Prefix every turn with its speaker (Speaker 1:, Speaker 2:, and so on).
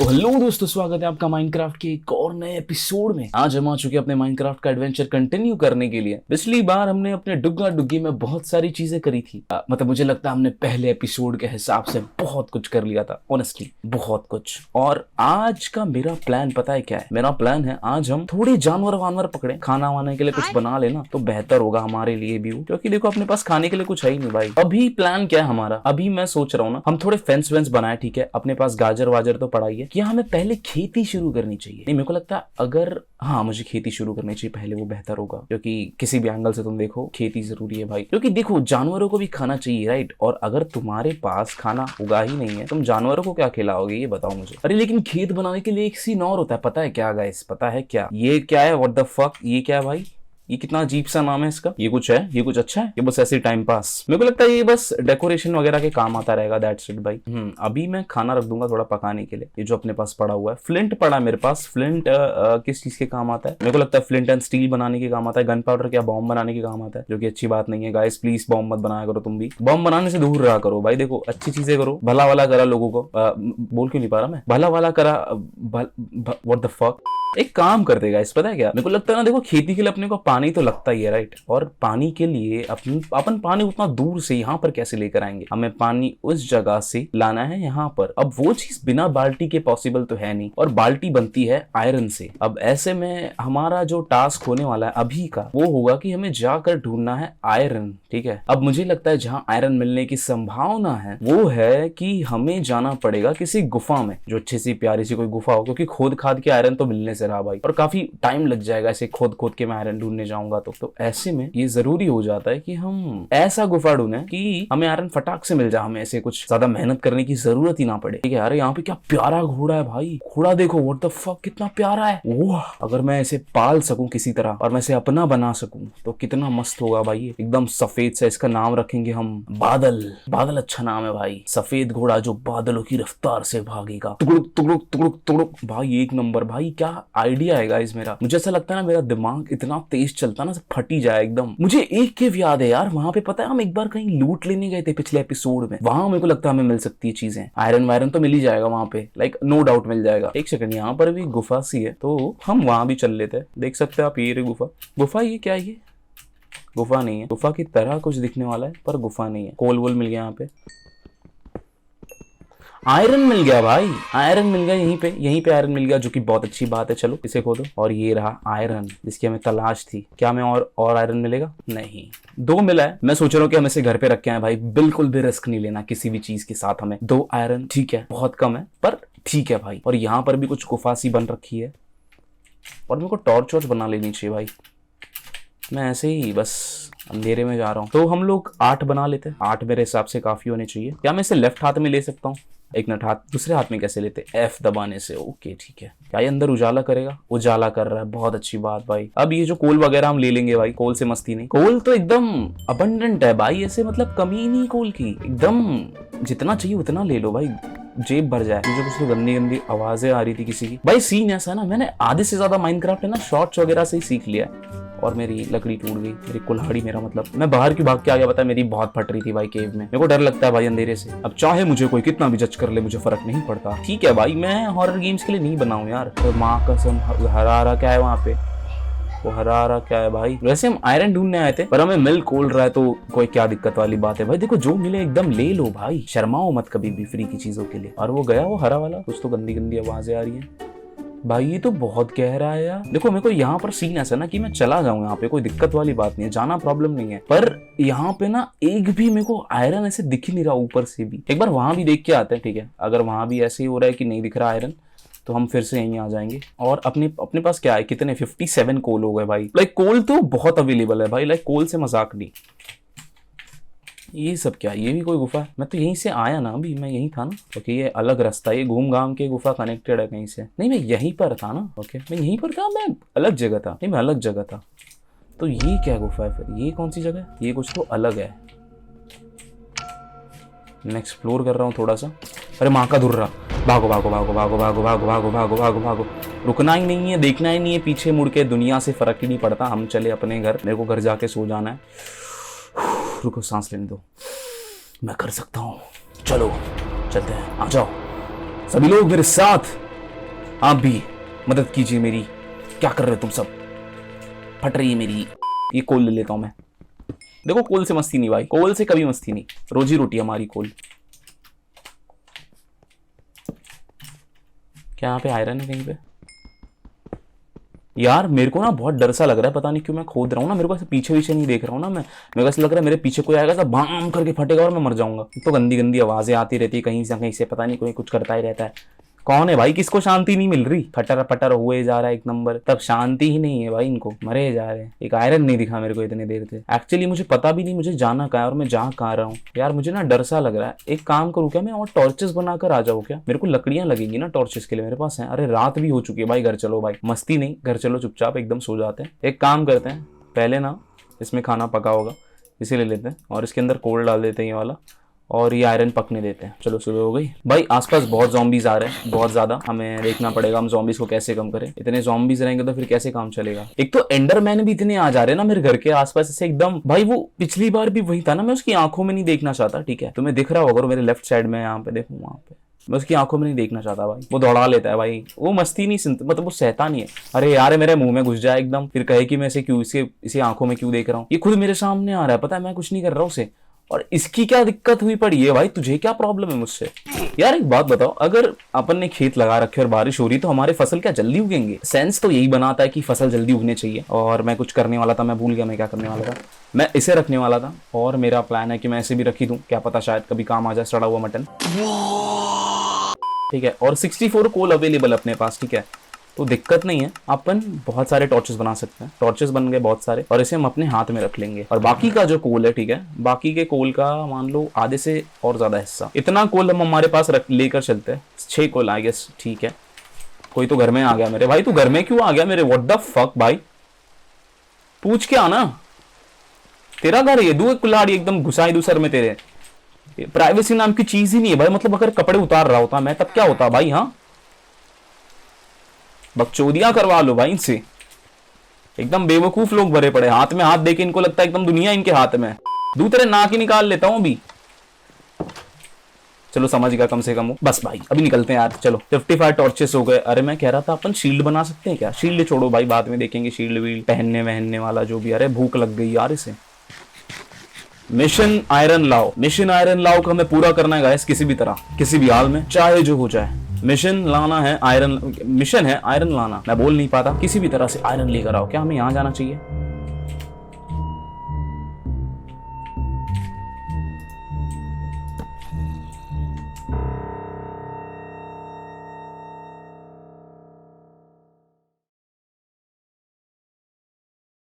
Speaker 1: Hello दोस्तों, स्वागत है आपका माइनक्राफ्ट के एक और नए एपिसोड में। आज हम आ चुके हैं अपने माइनक्राफ्ट का एडवेंचर कंटिन्यू करने के लिए। पिछली बार हमने अपने डुग्गा डुग्गी में बहुत सारी चीजें करी थी। मतलब मुझे लगता है हमने पहले एपिसोड के हिसाब से बहुत कुछ कर लिया था, ऑनेस्टली बहुत कुछ। और आज का मेरा प्लान पता है क्या है? मेरा प्लान है आज हम थोड़े जानवर वानवर पकड़े, खाना वाने के लिए कुछ बना लेना तो बेहतर होगा हमारे लिए भी, क्योंकि देखो अपने पास खाने के लिए कुछ है ही नहीं भाई। अभी प्लान क्या है हमारा? अभी मैं सोच रहा हूँ ना, हम थोड़े फेंस वेंस बनाए, ठीक है? अपने पास गाजर वाजर तो पड़ा ही है, कि हमें पहले खेती शुरू करनी चाहिए। नहीं, मेरे को लगता है अगर मुझे खेती शुरू करनी चाहिए पहले, वो बेहतर होगा। क्योंकि किसी भी एंगल से तुम देखो, खेती जरूरी है भाई। क्योंकि देखो जानवरों को भी खाना चाहिए, राइट? और अगर तुम्हारे पास खाना उगा ही नहीं है, तुम जानवरों को क्या खिलाओगे ये बताओ मुझे। अरे लेकिन खेत बनाने के लिए एक सीन और होता है, पता है क्या गाइस? पता है क्या? ये क्या है? What the fuck? ये क्या है भाई? ये कितना अजीब सा नाम है इसका। ये कुछ है? ये कुछ अच्छा है? ये बस ऐसे टाइम पास? मेरे को लगता है ये बस डेकोरेशन वगैरह के काम आता रहेगा। दैट्स इट भाई। अभी मैं खाना रख दूंगा थोड़ा पकाने के लिए। ये जो अपने पास पड़ा हुआ है, फ्लिंट पड़ा है मेरे पास। फ्लिंट किस चीज के काम आता है? मेरे को लगता है फ्लिंट एंड स्टील बनाने के काम आता है। गन पाउडर क्या बॉम्ब बनाने के काम आता है, जो कि अच्छी बात नहीं है गाइस। प्लीज बॉम्ब मत बनाया करो, तुम भी बॉम्ब बनाने से दूर रहा करो भाई। देखो अच्छी चीजें करो, भला वाला करा लोगों को। बोल क्यों नहीं पा रहा मैं? भला वाला करा। What the fuck? एक काम कर देगा इस, पता है क्या? मेरे को लगता है ना, देखो खेती के लिए अपने को पानी तो लगता ही है, राइट? और पानी के लिए अपन पानी उतना दूर से यहाँ पर कैसे लेकर आएंगे? हमें पानी उस जगह से लाना है यहाँ पर। अब वो चीज बिना बाल्टी के पॉसिबल तो है नहीं, और बाल्टी बनती है आयरन से। अब ऐसे में हमारा जो टास्क होने वाला है अभी का, वो होगा कि हमें जाकर ढूंढना है आयरन, ठीक है? अब मुझे लगता है जहाँ आयरन मिलने की संभावना है वो है कि हमें जाना पड़ेगा किसी गुफा में, जो अच्छी सी प्यारी सी कोई गुफा हो। क्योंकि खोद खाद के आयरन तो मिलने से रहा भाई, और काफी टाइम लग जाएगा ऐसे खोद खोद के मैं आयरन ढूंढने जाऊंगा तो ऐसे में ये जरूरी हो जाता है कि हम ऐसा गुफा ढूंढे कि हमें आयरन फटाक से मिल जाए, हमें ऐसे कुछ ज्यादा मेहनत करने की जरूरत ही ना पड़े, ठीक है? अरे यहाँ पे क्या प्यारा घोड़ा है भाई। घोड़ा देखो, व्हाट द फक, कितना प्यारा है। ओह, अगर मैं इसे पाल सकूं किसी तरह और मैं इसे अपना बना सकूं तो कितना मस्त होगा भाई। एकदम सफेद से इसका नाम रखेंगे हम बादल। बादल अच्छा नाम है भाई। सफेद घोड़ा जो बादलों की रफ्तार से भागेगा, टुकड़ुक टुकड़ुक टुकड़ुक टुकड़ुक भाई। एक नंबर भाई, क्या आइडिया है गाइस मेरा। मुझे ऐसा लगता है ना, मेरा दिमाग इतना तेज चलता है ना, फट ही जाए एकदम। मुझे एक केव याद है यार, वहां पे पता है हम एक बार कहीं लूट लेने गए थे पिछले एपिसोड में। वहां मेरे को लगता है हमें मिल सकती है चीजें। आयरन वायरन तो मिल ही जाएगा वहां पे, लाइक नो डाउट मिल जाएगा। एक सेकंड, यहाँ पर भी गुफा सी है तो हम वहां भी चल लेते हैं। देख सकते हैं आप, ये गुफा। गुफा ये क्या है? ये गुफा नहीं है। गुफा की तरह कुछ दिखने वाला है पर गुफा नहीं है। कोल वोल मिल गया यहाँ पे। आयरन मिल गया भाई, आयरन मिल गया यहीं पे आयरन मिल गया, जो कि बहुत अच्छी बात है। चलो इसे खोदो। और ये रहा आयरन जिसकी हमें तलाश थी। क्या हमें और आयरन मिलेगा? नहीं, 2 मिला है। मैं सोच रहा हूँ कि हम इसे घर पे रखे हैं भाई। बिल्कुल भी रिस्क नहीं लेना किसी भी चीज के साथ। हमें 2 आयरन ठीक है, बहुत कम है पर ठीक है भाई। और यहाँ पर भी कुछ गुफा सी बन रखी है, और मेरे को टॉर्च वॉर्च बना लेनी चाहिए भाई। मैं ऐसे ही बस अंधेरे में जा रहा हूँ। तो हम लोग 8 बना लेते हैं। 8 मेरे हिसाब से काफी होने चाहिए। क्या मैं इसे लेफ्ट हाथ में ले सकता हूँ? एक मिनट, हाथ दूसरे हाथ में कैसे लेते? F दबाने से। ओके ठीक है। क्या ये अंदर उजाला करेगा? उजाला कर रहा है, बहुत अच्छी बात भाई। अब ये जो कोल वगैरह हम ले लेंगे भाई, कोल से मस्ती नहीं। कोल तो एकदम अबंडेंट है भाई, ऐसे मतलब कमी ही नहीं कोल की। एकदम जितना चाहिए उतना ले लो भाई, जेब भर जाए। मुझे कुछ तो गंदी गंदी आवाजें आ रही थी किसी की भाई। सीन ऐसा ना, मैंने आधे से ज्यादा माइनक्राफ्ट है ना शॉर्ट्स वगैरह से ही सीख लिया है। और मेरी लकड़ी टूट गई, मेरी कुल्हाड़ी, मेरा मतलब मैं बाहर क्यों भाग के आ गया पता है? मेरी बहुत फट रही थी भाई केव में। मेरे को डर लगता है भाई अंधेरे से। अब चाहे मुझे कोई कितना भी जज कर ले, मुझे फर्क नहीं पड़ता, ठीक है भाई? मैं हॉरर गेम्स के लिए नहीं बनाऊं यार। तो माँ कसम, हरा क्या है वहां पे? वो हरा क्या है भाई? वैसे हम आयरन ढूंढने आए थे, पर हमें मिल कोल रहा है तो कोई क्या दिक्कत वाली बात है भाई? देखो जो मिले एकदम ले लो भाई, शर्माओ मत कभी भी फ्री की चीजों के लिए। और वो गया वो हरा वाला। कुछ तो गंदी गंदी आवाजें आ रही है भाई। ये तो बहुत गहरा है यार। देखो मेरे को यहाँ पर सीन ऐसा ना कि मैं चला जाऊं यहाँ पे, कोई दिक्कत वाली बात नहीं है, जाना प्रॉब्लम नहीं है। पर यहाँ पे ना एक भी मेरे को आयरन ऐसे दिख ही नहीं रहा ऊपर से भी। एक बार वहां भी देख के आते हैं, ठीक है? अगर वहां भी ऐसे ही हो रहा है कि नहीं दिख रहा आयरन, तो हम फिर से यहीं आ जाएंगे। और अपने पास क्या है? कितने 57 कोल हो गए भाई। लाइक कोल तो बहुत अवेलेबल है भाई, लाइक कोल से मजाक नहीं। ये सब क्या? ये भी कोई गुफा है? मैं तो यहीं से आया ना, अभी मैं यहीं था ना। ओके ये अलग रास्ता, ये घूम घाम के गुफा कनेक्टेड है कहीं से। नहीं मैं यहीं पर था ना। ओके मैं यहीं पर था, मैं अलग जगह था। नहीं मैं अलग जगह था। तो ये क्या गुफा है फिर? ये कौन सी जगह है? ये कुछ तो अलग है। मैं एक्सप्लोर कर रहा हूँ थोड़ा सा। अरे माँ का धुर्रा, भागो भागो भागो भागो भागो भागो भागो भागो भागो भागो। रुकना ही नहीं है, देखना ही नहीं है पीछे मुड़ के, दुनिया से फर्क ही नहीं पड़ता। हम चले अपने घर, मेरे को घर जाके सो जाना है। रुको सांस लेने दो, मैं कर सकता हूँ। चलो चलते हैं, आ जाओ सभी लोग मेरे साथ। आप भी मदद कीजिए मेरी। क्या कर रहे हो तुम सब? फट रही है मेरी। ये कोल ले लेता हूं मैं। देखो कोल से मस्ती नहीं भाई, कोल से कभी मस्ती नहीं, रोजी रोटी हमारी कोल। क्या यहाँ पे आयरन है कहीं पे? यार मेरे को ना बहुत डर सा लग रहा है, पता नहीं क्यों। मैं खोद रहा हूँ ना, मेरे को ऐसे पीछे पीछे नहीं देख रहा हूँ ना मैं। मेरे को ऐसा लग रहा है मेरे पीछे कोई आएगा सब बाम करके फटेगा और मैं मर जाऊंगा। तो गंदी गंदी आवाजें आती रहती है कहीं से कहीं से, पता नहीं कोई कुछ करता ही रहता है। कौन है भाई? किसको शांति नहीं मिल रही? फटर फटर हुए जा रहा है एक नंबर, तब शांति ही नहीं है भाई, इनको मरे जा रहे हैं। एक आयरन नहीं दिखा मेरे को इतने देर से। एक्चुअली मुझे पता भी नहीं मुझे जाना कहाँ है और मैं जा कहाँ रहा हूँ। यार मुझे ना डर सा लग रहा है। एक काम करूँ क्या मैं, और टॉर्चेस बनाकर आ जाऊँ क्या? मेरे को लकड़ियां लगेंगी ना टॉर्चेस के लिए, मेरे पास है। अरे रात भी हो चुकी है भाई, घर चलो भाई। मस्ती नहीं, घर चलो चुपचाप एकदम सो जाते हैं। एक काम करते हैं, पहले ना इसमें खाना पका होगा, इसे ले लेते हैं और इसके अंदर कोल डाल देते हैं ये वाला, और ये आयरन पकने देते हैं। चलो सुबह हो गई भाई। आसपास बहुत ज़ॉम्बीज आ रहे हैं, बहुत ज्यादा। हमें देखना पड़ेगा हम ज़ॉम्बीज को कैसे कम करें। इतने ज़ॉम्बीज रहेंगे तो फिर कैसे काम चलेगा? एक तो एंडरमैन भी इतने आ जा रहे हैं ना मेरे घर के आसपास ऐसे एकदम। भाई वो पिछली बार भी वही था ना, मैं उसकी आंखों में नहीं देखना चाहता, ठीक है? तुम्हें दिख रहा होगा, अगर मेरे लेफ्ट साइड में यहाँ पे देखूँ, वहाँ पे मैं उसकी आंखों में नहीं देखना चाहता भाई। वो दौड़ा लेता है भाई, वो मस्ती नहीं सुनता, मतलब वो सहता नहीं है। अरे यार मेरे मुंह में घुस जाए एकदम, फिर कहे कि मैं इसे क्यों इसे आंखों में क्यों देख रहा हूँ। ये खुद मेरे सामने आ रहा है, पता है मैं कुछ नहीं कर रहा हूँ उसे। और इसकी क्या दिक्कत हुई पड़ी है भाई? तुझे क्या प्रॉब्लम है मुझसे? यार एक बात बताओ, अगर अपन ने खेत लगा रखे और बारिश हो रही तो हमारे फसल क्या जल्दी उगेंगे? सेंस तो यही बनाता है कि फसल जल्दी उगने चाहिए। और मैं कुछ करने वाला था, मैं भूल गया मैं क्या करने वाला था। मैं इसे रखने वाला था और मेरा प्लान है कि मैं इसे भी रखी दूं, क्या पता शायद कभी काम आ जाए सड़ा हुआ मटन, ठीक है? और 64 कोल अवेलेबल अपने पास, ठीक है? तो दिक्कत नहीं है, अपन बहुत सारे टॉर्चेस बना सकते हैं। टॉर्चेस बन गए बहुत सारे और इसे हम अपने हाथ में रख लेंगे। और बाकी का जो कोल है, ठीक है, बाकी के कोल का मान लो आधे से और ज्यादा हिस्सा, इतना कोल हम हमारे पास रख लेकर चलते हैं। 6 कोल आई गेस, ठीक है? कोई तो घर में आ गया मेरे भाई। तू घर में क्यों आ गया मेरे? व्हाट द फक भाई, पूछ के आना। तेरा घर ये दू कुल्हाड़ी एकदम घुसाई दू सर में तेरे। प्राइवेसी नाम की चीज ही नहीं है भाई। मतलब अगर कपड़े उतार रहा होता मैं तब क्या होता भाई? हाँ, बकचोदियां करवा लो भाई इनसे। एकदम बेवकूफ लोग भरे पड़े, हाथ में हाथ देके इनको लगता है एकदम दुनिया इनके हाथ में। दू तेरे नाक ही निकाल लेता हूं अभी। चलो समझ गया कम से कम वो। बस भाई अभी निकलते हैं यार, चलो। 55 टॉर्चेस हो गए। अरे मैं कह रहा था अपन शील्ड बना सकते हैं क्या? शील्ड छोड़ो भाई, बाद में देखेंगे। शील्ड वील्ड पहनने वहनने वाला जो भी। अरे भूख लग गई यार इसे। मिशन आयरन लाओ, मिशन आयरन लाओ का हमें पूरा करना है गाइस, किसी भी तरह, किसी भी हाल में, चाहे जो हो जाए। मिशन लाना है आयरन, मिशन है आयरन लाना। मैं बोल नहीं पाता, किसी भी तरह से आयरन लेकर आओ। क्या हमें यहाँ जाना चाहिए?